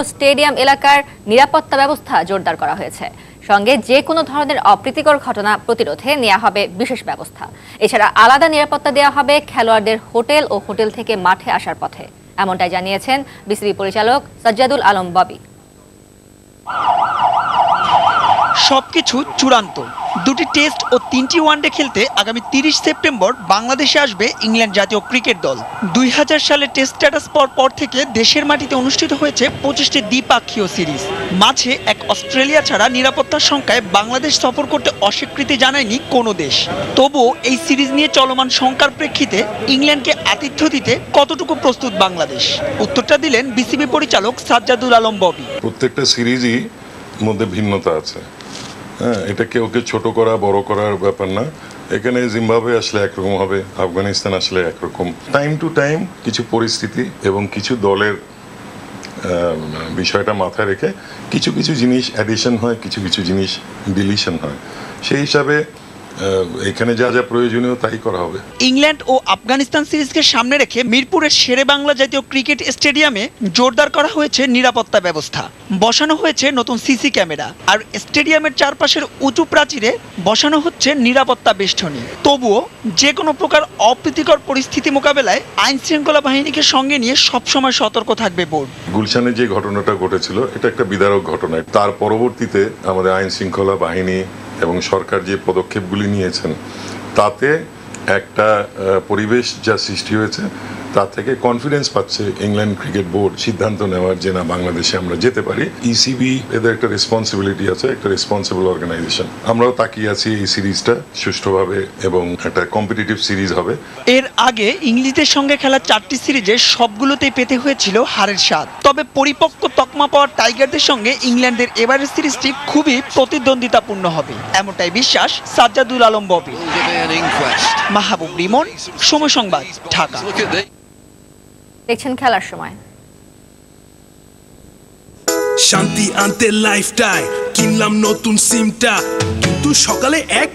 Stadium এলাকার নিরাপত্তা ব্যবস্থা জোরদার করা হয়েছে। সঙ্গে যে কোনো ধরনের অপ্রীতিকর ঘটনা প্রতিরোধে নেওয়া হবে বিশেষ ব্যবস্থা। এছাড়া আলাদা নিরাপত্তা দেওয়া হবে খেলোয়াড়দের হোটেল ও হোটেল থেকে মাঠে আসার পথে, এমনটাই জানিয়েছেন বিসিবি পরিচালক সাজ্জাদুল আলম ববি। সবকিছু চূড়ান্ত। দুটি টেস্ট ও 3টি ওয়ানডে খেলতে আগামী 30 সেপ্টেম্বর বাংলাদেশে আসবে ইংল্যান্ড জাতীয় ক্রিকেট দল। 2000 সালে টেস্ট স্ট্যাটাস পাওয়ার পর থেকে দেশের মাটিতে অনুষ্ঠিত হয়েছে 25টি দ্বিপাক্ষীয় সিরিজ। মাঝে এক অস্ট্রেলিয়া ছাড়া নিরাপত্তার শঙ্কায় বাংলাদেশ সফর করতে অস্বীকৃতি জানায়নি কোনো দেশ। তবুও এই সিরিজ নিয়ে চলমান শঙ্কার প্রেক্ষিতে ইংল্যান্ডকে আতিথ্য দিতে কতটুকু প্রস্তুত বাংলাদেশ, উত্তরটা দিলেন বিসিবি পরিচালক সাজ্জাদুল আলম ববি। প্রত্যেকটা সিরিজই মধ্যে ভিন্নতা আছে। হ্যাঁ, এটা কেউ ছোট করা বড় করার ব্যাপার না। এখানে জিম্বাবুয়ে আসলে একরকম হবে, আফগানিস্তান আসলে একরকম। টাইম টু টাইম কিছু পরিস্থিতি এবং কিছু দলের বিষয়টা মাথায় রেখে কিছু কিছু জিনিস অ্যাডিশন হয়, কিছু কিছু জিনিস ডিলিশন হয়। সেই হিসাবে এখানে যা যা প্রয়োজনীয় তাই করা হবে। ইংল্যান্ড ও আফগানিস্তান সিরিজকে সামনে রেখে মিরপুরের শেরে বাংলা জাতীয় ক্রিকেট স্টেডিয়ামে জোরদার করা হয়েছে নিরাপত্তা ব্যবস্থা। বসানো হয়েছে নতুন সিসি ক্যামেরা, আর স্টেডিয়ামের চারপাশের উঁচু প্রাচীরে বসানো হচ্ছে নিরাপত্তা বেষ্টনী। তবুও যে কোনো প্রকার অপ্রীতিকর পরিস্থিতি মোকাবেলায় আইন শৃঙ্খলা বাহিনীকে সঙ্গে নিয়ে সবসময় সতর্ক থাকবে বোর্ড। গুলশানে যে ঘটনাটা ঘটেছিল এটা একটা বিদারক ঘটনা। তার পরবর্তীতে আমাদের আইন শৃঙ্খলা বাহিনী এবং সরকার যে পদক্ষেপগুলি নিয়েছেন তাতে একটা পরিবেশ যা সৃষ্টি হয়েছে তা থেকে কনফিডেন্স পাচ্ছে ইংল্যান্ড ক্রিকেট বোর্ড সিদ্ধান্ত নেওয়ার যে না, বাংলাদেশে আমরা যেতে পারি। ইসিবি এদের একটা রেসপন্সিবিলিটি আছে, একটা রেসপন্সিবল অর্গানাইজেশন। আমরাও তাকিয়ে আছি এই সিরিজটা সুষ্ঠুভাবে এবং একটা কম্পিটিটিভ সিরিজ হবে। এর আগে ইংলিশদের সঙ্গে খেলা 4টি সিরিজে সবগুলোতেই পেতে হয়েছিল হারের স্বাদ। তবে পরিপক্ক তকমা পাওয়ার টাইগারদের সঙ্গে ইংল্যান্ডের এবারের সিরিজটি খুবই প্রতিদ্বন্দ্বিতাপূর্ণ হবে, এমনটাই বিশ্বাস সাজ্জাদুল আলম ববি। মাহবুব রিমন, সময় সংবাদ, ঢাকা। দেখছেন খেলার সময়। শান্তি আনতে লাইফটাই কিনলাম নতুন সিমটা, কিন্তু সকালে এক